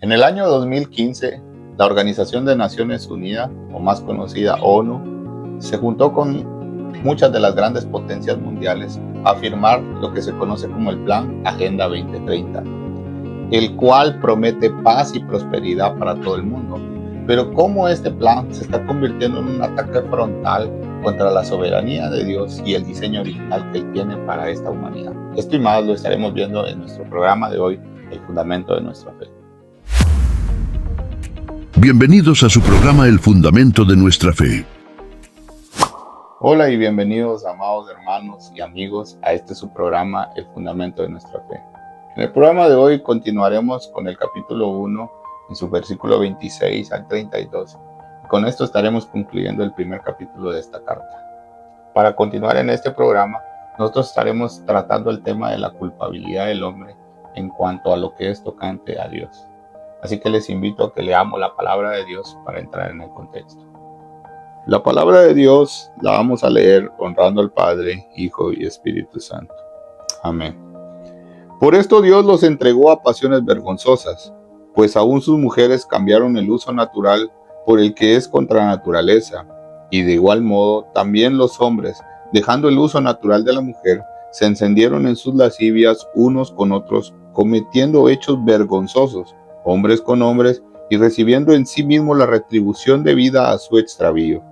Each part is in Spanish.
En el año 2015, la Organización de Naciones Unidas, o más conocida ONU, se juntó con muchas de las grandes potencias mundiales a firmar lo que se conoce como el Plan Agenda 2030, el cual promete paz y prosperidad para todo el mundo. Pero cómo este plan se está convirtiendo en un ataque frontal contra la soberanía de Dios y el diseño original que Él tiene para esta humanidad. Esto y más lo estaremos viendo en nuestro programa de hoy, El Fundamento de Nuestra Fe. Bienvenidos a su programa El Fundamento de Nuestra Fe. Hola y bienvenidos, amados hermanos y amigos, a este su programa El Fundamento de Nuestra Fe. En el programa de hoy continuaremos con el capítulo 1, en su versículo 26 al 32. Con esto estaremos concluyendo el primer capítulo de esta carta. Para continuar en este programa, nosotros estaremos tratando el tema de la culpabilidad del hombre en cuanto a lo que es tocante a Dios. Así que les invito a que leamos la palabra de Dios para entrar en el contexto. La palabra de Dios la vamos a leer honrando al Padre, Hijo y Espíritu Santo. Amén. Por esto Dios los entregó a pasiones vergonzosas, pues aún sus mujeres cambiaron el uso natural por el que es contra naturaleza, y de igual modo también los hombres, dejando el uso natural de la mujer, se encendieron en sus lascivias unos con otros, cometiendo hechos vergonzosos, hombres con hombres, y recibiendo en sí mismos la retribución debida a su extravío.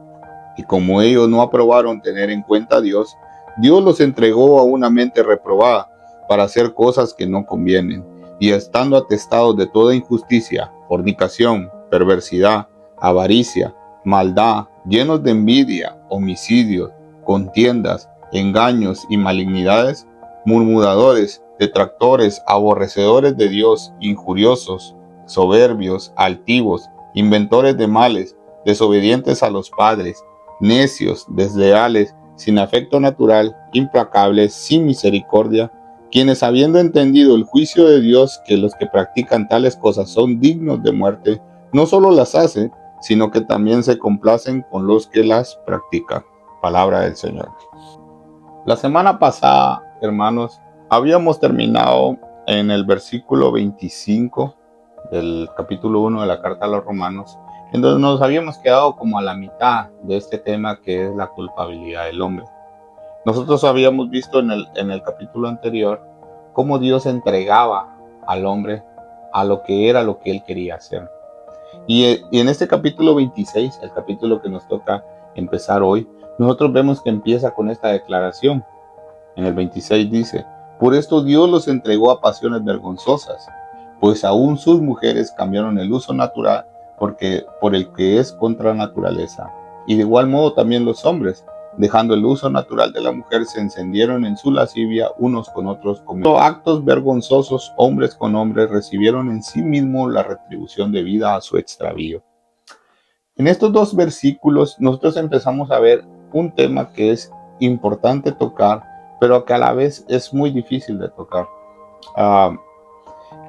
Y como ellos no aprobaron tener en cuenta a Dios, Dios los entregó a una mente reprobada para hacer cosas que no convienen, y estando atestados de toda injusticia, fornicación, perversidad, avaricia, maldad, llenos de envidia, homicidios, contiendas, engaños y malignidades, murmuradores, detractores, aborrecedores de Dios, injuriosos, soberbios, altivos, inventores de males, desobedientes a los padres, necios, desleales, sin afecto natural, implacables, sin misericordia, quienes habiendo entendido el juicio de Dios, que los que practican tales cosas son dignos de muerte, no solo las hacen, sino que también se complacen con los que las practican. Palabra del Señor. La semana pasada, hermanos, habíamos terminado en el versículo 25 del capítulo 1 de la carta a los Romanos, en donde nos habíamos quedado como a la mitad de este tema que es la culpabilidad del hombre. Nosotros habíamos visto en el capítulo anterior cómo Dios entregaba al hombre a lo que era lo que él quería hacer. Y en este capítulo 26, el capítulo que nos toca empezar hoy, nosotros vemos que empieza con esta declaración. En el 26 dice: por esto Dios los entregó a pasiones vergonzosas, pues aún sus mujeres cambiaron el uso natural por el que es contra naturaleza. Y de igual modo también los hombres, dejando el uso natural de la mujer, se encendieron en su lascivia unos con otros, cometiendo actos vergonzosos, hombres con hombres, recibieron en sí mismos la retribución debida a su extravío. En estos dos versículos nosotros empezamos a ver un tema que es importante tocar, pero que a la vez es muy difícil de tocar.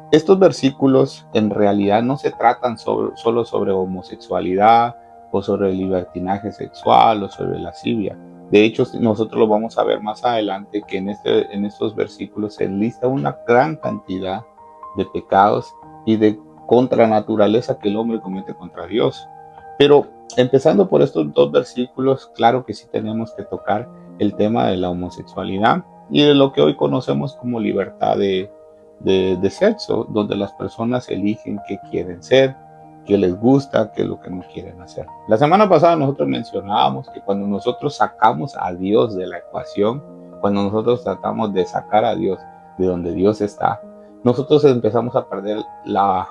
Estos versículos en realidad no se tratan solo sobre homosexualidad o sobre el libertinaje sexual o sobre lascivia. De hecho, nosotros lo vamos a ver más adelante, que en estos versículos se enlista una gran cantidad de pecados y de contranaturaleza que el hombre comete contra Dios. Pero empezando por estos dos versículos, claro que sí tenemos que tocar el tema de la homosexualidad y de lo que hoy conocemos como libertad de sexo, donde las personas eligen qué quieren ser, qué les gusta, qué es lo que no quieren hacer. La semana pasada nosotros mencionábamos que cuando nosotros sacamos a Dios de la ecuación, cuando nosotros tratamos de sacar a Dios de donde Dios está, nosotros empezamos a perder la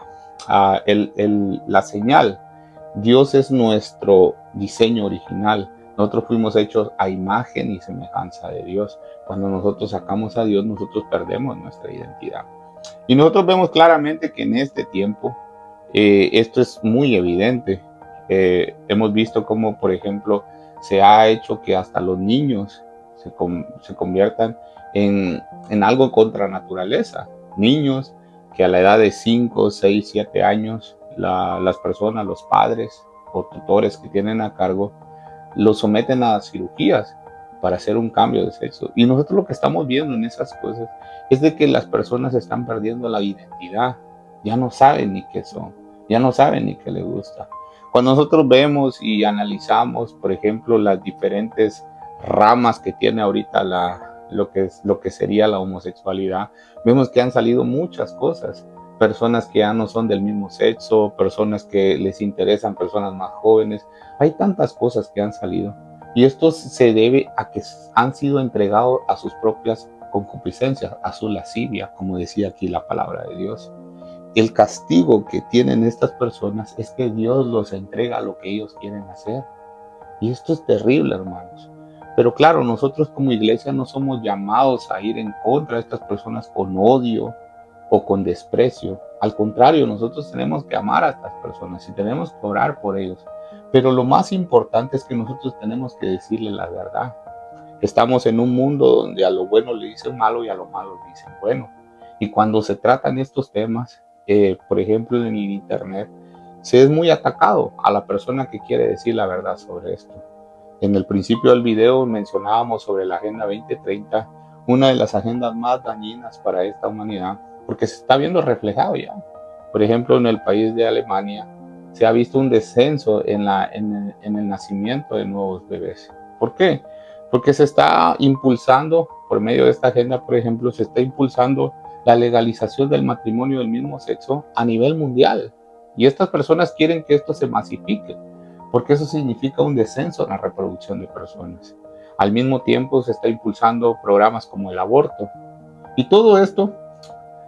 señal. Dios es nuestro diseño original. Nosotros fuimos hechos a imagen y semejanza de Dios. Cuando nosotros sacamos a Dios, nosotros perdemos nuestra identidad. Y nosotros vemos claramente que en este tiempo esto es muy evidente. Hemos visto cómo, por ejemplo, se ha hecho que hasta los niños se conviertan en algo contra naturaleza. Niños que a la edad de 5, 6, 7 años, las personas, los padres o tutores que tienen a cargo, los someten a cirugías para hacer un cambio de sexo. Y nosotros lo que estamos viendo en esas cosas es de que las personas están perdiendo la identidad. ya no saben ni qué son, ya no saben ni qué les gusta. Cuando nosotros vemos y analizamos, por ejemplo, las diferentes ramas que tiene ahorita lo que sería la homosexualidad, vemos que han salido muchas cosas. Personas que ya no son del mismo sexo, personas que les interesan, personas más jóvenes. Hay tantas cosas que han salido. Y esto se debe a que han sido entregados a sus propias concupiscencias, a su lascivia, como decía aquí la palabra de Dios. El castigo que tienen estas personas es que Dios los entrega a lo que ellos quieren hacer. Y esto es terrible, hermanos. Pero claro, nosotros como iglesia no somos llamados a ir en contra de estas personas con odio o con desprecio. Al contrario, nosotros tenemos que amar a estas personas y tenemos que orar por ellos. Pero lo más importante es que nosotros tenemos que decirle la verdad. Estamos en un mundo donde a lo bueno le dicen malo y a lo malo le dicen bueno. Y cuando se tratan estos temas, por ejemplo en el internet, se es muy atacado a la persona que quiere decir la verdad sobre esto. En el principio del video mencionábamos sobre la Agenda 2030, una de las agendas más dañinas para esta humanidad, porque se está viendo reflejado ya. Por ejemplo, en el país de Alemania se ha visto un descenso en el nacimiento de nuevos bebés. ¿Por qué? Porque se está impulsando, por medio de esta agenda, por ejemplo, se está impulsando la legalización del matrimonio del mismo sexo a nivel mundial. Y estas personas quieren que esto se masifique, porque eso significa un descenso en la reproducción de personas. Al mismo tiempo se está impulsando programas como el aborto. Y todo esto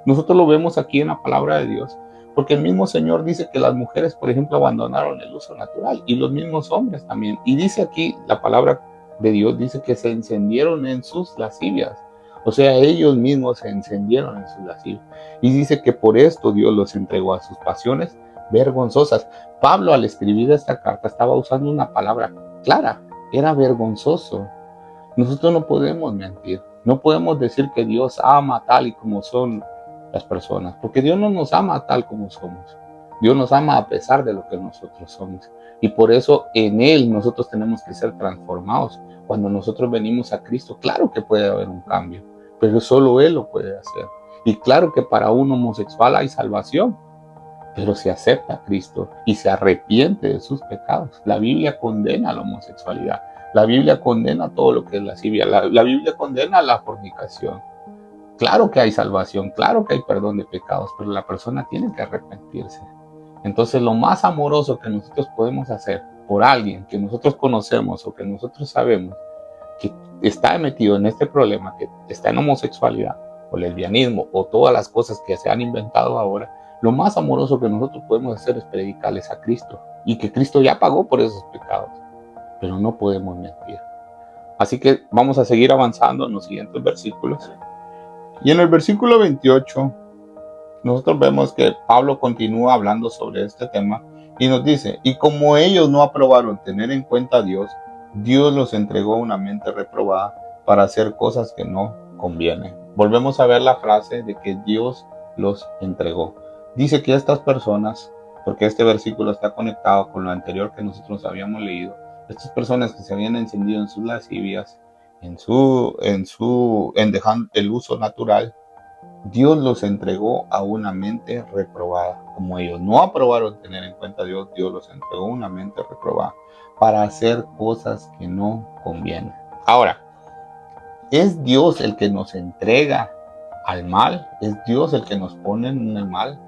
nosotros lo vemos aquí en la palabra de Dios, porque el mismo Señor dice que las mujeres, por ejemplo, abandonaron el uso natural y los mismos hombres también. Y dice aquí la palabra de Dios, dice que se encendieron en sus lascivias. O sea, ellos mismos se encendieron en sus lascivias. Y dice que por esto Dios los entregó a sus pasiones vergonzosas. Pablo, al escribir esta carta, estaba usando una palabra clara. Era vergonzoso. Nosotros no podemos mentir. No podemos decir que Dios ama tal y como son las personas, porque Dios no nos ama tal como somos. Dios nos ama a pesar de lo que nosotros somos. Y por eso en Él nosotros tenemos que ser transformados. Cuando nosotros venimos a Cristo, claro que puede haber un cambio, pero solo Él lo puede hacer. Y claro que para un homosexual hay salvación, pero si acepta a Cristo y se arrepiente de sus pecados. La Biblia condena la homosexualidad. La Biblia condena todo lo que es lascivia. La Biblia condena la fornicación. Claro que hay salvación, claro que hay perdón de pecados, pero la persona tiene que arrepentirse. Entonces, lo más amoroso que nosotros podemos hacer por alguien que nosotros conocemos o que nosotros sabemos que está metido en este problema, que está en homosexualidad o lesbianismo o todas las cosas que se han inventado ahora, lo más amoroso que nosotros podemos hacer es predicarles a Cristo y que Cristo ya pagó por esos pecados, pero no podemos mentir. Así que vamos a seguir avanzando en los siguientes versículos. Y en el versículo 28, nosotros vemos que Pablo continúa hablando sobre este tema y nos dice, y como ellos no aprobaron tener en cuenta a Dios, Dios los entregó a una mente reprobada para hacer cosas que no convienen. Volvemos a ver la frase de que Dios los entregó. Dice que estas personas, porque este versículo está conectado con lo anterior que nosotros habíamos leído, estas personas que se habían encendido en sus lascivias, en dejando el uso natural, Dios los entregó a una mente reprobada. Como ellos no aprobaron tener en cuenta a Dios, Dios los entregó a una mente reprobada para hacer cosas que no convienen. Ahora, ¿es Dios el que nos entrega al mal? ¿Es Dios el que nos pone en el mal?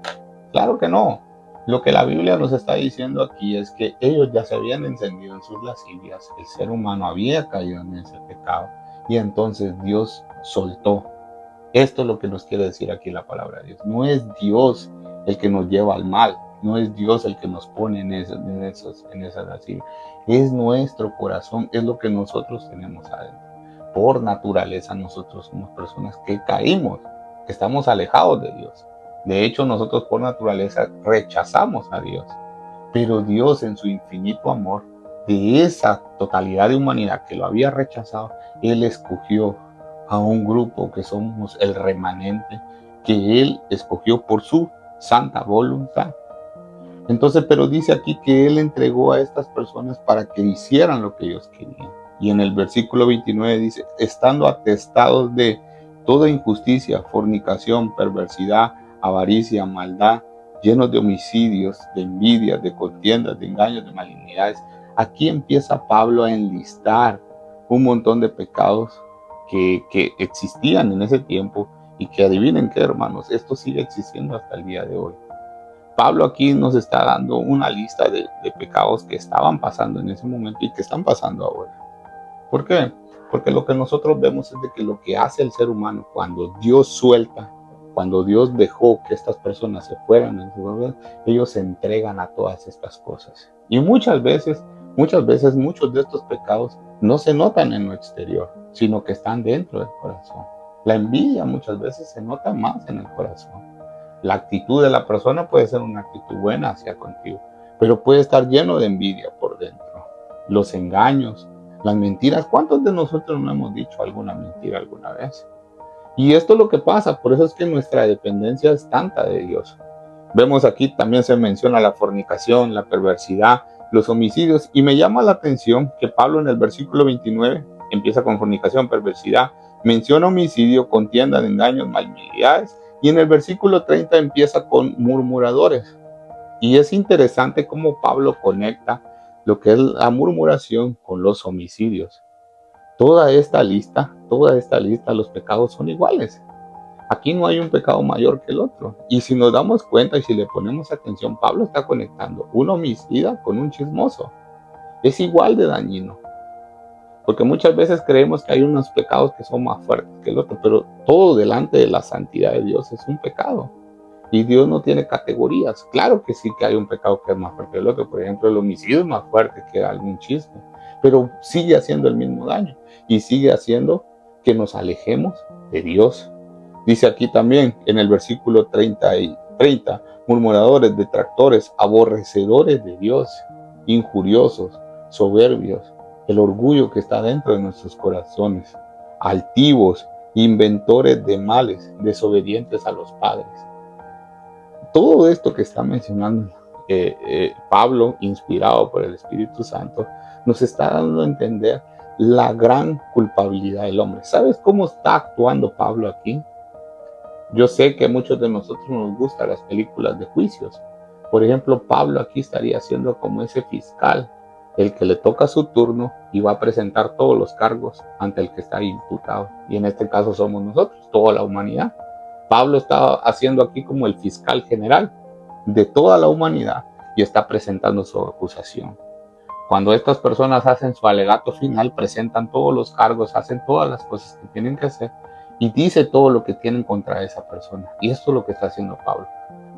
Claro que no. Lo que la Biblia nos está diciendo aquí es que ellos ya se habían encendido en sus lascivias, el ser humano había caído en ese pecado y entonces Dios soltó. Esto es lo que nos quiere decir aquí la palabra de Dios. No es Dios el que nos lleva al mal, no es Dios el que nos pone en esa lascivia. Es nuestro corazón, es lo que nosotros tenemos adentro. Por naturaleza nosotros somos personas que caímos, que estamos alejados de Dios. De hecho, nosotros por naturaleza rechazamos a Dios. Pero Dios en su infinito amor, de esa totalidad de humanidad que lo había rechazado, Él escogió a un grupo que somos el remanente, que Él escogió por su santa voluntad. Entonces, pero dice aquí que Él entregó a estas personas para que hicieran lo que ellos querían. Y en el versículo 29 dice, estando atestados de toda injusticia, fornicación, perversidad, avaricia, maldad llenos de homicidios, de envidias, de contiendas, de engaños, de malignidades. Aquí empieza Pablo a enlistar un montón de pecados que existían en ese tiempo y que, adivinen qué, hermanos, esto sigue existiendo hasta el día de hoy. Pablo aquí nos está dando una lista de pecados que estaban pasando en ese momento y que están pasando ahora. ¿Por qué? Porque lo que nosotros vemos es de que lo que hace el ser humano cuando Dios suelta, cuando Dios dejó que estas personas se fueran, ellos se entregan a todas estas cosas. Y muchas veces muchos de estos pecados no se notan en lo exterior, sino que están dentro del corazón. La envidia muchas veces se nota más en el corazón. La actitud de la persona puede ser una actitud buena hacia contigo, pero puede estar lleno de envidia por dentro. Los engaños, las mentiras. ¿Cuántos de nosotros no hemos dicho alguna mentira alguna vez? Y esto es lo que pasa, por eso es que nuestra dependencia es tanta de Dios. Vemos aquí también se menciona la fornicación, la perversidad, los homicidios, y me llama la atención que Pablo en el versículo 29 empieza con fornicación, perversidad, menciona homicidio, contienda de engaños, malignidades, y en el versículo 30 empieza con murmuradores. Y es interesante cómo Pablo conecta lo que es la murmuración con los homicidios. Toda esta lista, los pecados son iguales. Aquí no hay un pecado mayor que el otro. Y si nos damos cuenta y si le ponemos atención, Pablo está conectando un homicida con un chismoso. Es igual de dañino. Porque muchas veces creemos que hay unos pecados que son más fuertes que el otro, pero todo delante de la santidad de Dios es un pecado. Y Dios no tiene categorías. Claro que sí que hay un pecado que es más fuerte que el otro. Por ejemplo, el homicidio es más fuerte que algún chisme, pero sigue haciendo el mismo daño y sigue haciendo que nos alejemos de Dios. Dice aquí también en el versículo 30, murmuradores, detractores, aborrecedores de Dios, injuriosos, soberbios, el orgullo que está dentro de nuestros corazones, altivos, inventores de males, desobedientes a los padres. Todo esto que está mencionando Pablo, inspirado por el Espíritu Santo, nos está dando a entender la gran culpabilidad del hombre. ¿Sabes cómo está actuando Pablo aquí? Yo sé que a muchos de nosotros nos gustan las películas de juicios. Por ejemplo, Pablo aquí estaría siendo como ese fiscal, el que le toca su turno y va a presentar todos los cargos ante el que está imputado. Y en este caso somos nosotros, toda la humanidad. Pablo está haciendo aquí como el fiscal general de toda la humanidad y está presentando su acusación. Cuando estas personas hacen su alegato final, presentan todos los cargos, hacen todas las cosas que tienen que hacer y dice todo lo que tienen contra esa persona. Y esto es lo que está haciendo Pablo.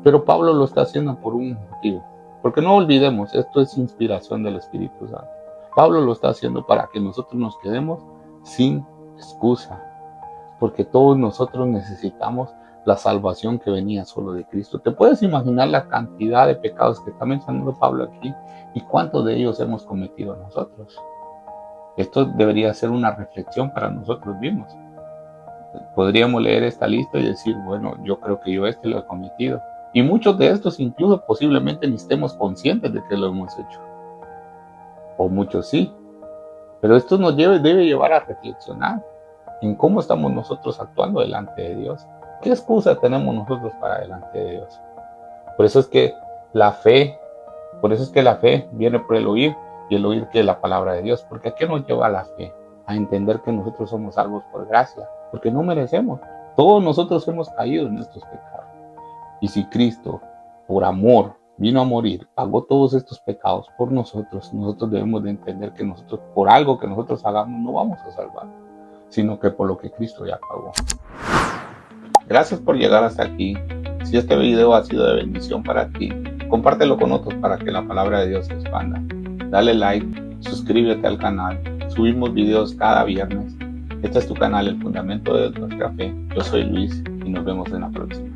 Pero Pablo lo está haciendo por un motivo. Porque no olvidemos, esto es inspiración del Espíritu Santo. Pablo lo está haciendo para que nosotros nos quedemos sin excusa. Porque todos nosotros necesitamos la salvación que venía solo de Cristo. ¿Te puedes imaginar la cantidad de pecados que está mencionando Pablo aquí y cuántos de ellos hemos cometido nosotros? Esto debería ser una reflexión para nosotros mismos. Podríamos leer esta lista y decir, bueno, yo creo que yo lo he cometido. Y muchos de estos incluso posiblemente ni estemos conscientes de que lo hemos hecho. O muchos sí. Pero esto nos debe llevar a reflexionar en cómo estamos nosotros actuando delante de Dios. ¿Qué excusa tenemos nosotros para delante de Dios? Por eso es que la fe viene por el oír y el oír que es la palabra de Dios. Porque ¿a qué nos lleva la fe? A entender que nosotros somos salvos por gracia, porque no merecemos. Todos nosotros hemos caído en estos pecados. Y si Cristo, por amor, vino a morir, pagó todos estos pecados por nosotros, nosotros debemos de entender que nosotros, por algo que nosotros hagamos, no vamos a salvar, sino que por lo que Cristo ya pagó. Gracias por llegar hasta aquí. Si este video ha sido de bendición para ti, compártelo con otros para que la palabra de Dios se expanda. Dale like, suscríbete al canal. Subimos videos cada viernes. Este es tu canal, El Fundamento de Nuestra Fe. Yo soy Luis y nos vemos en la próxima.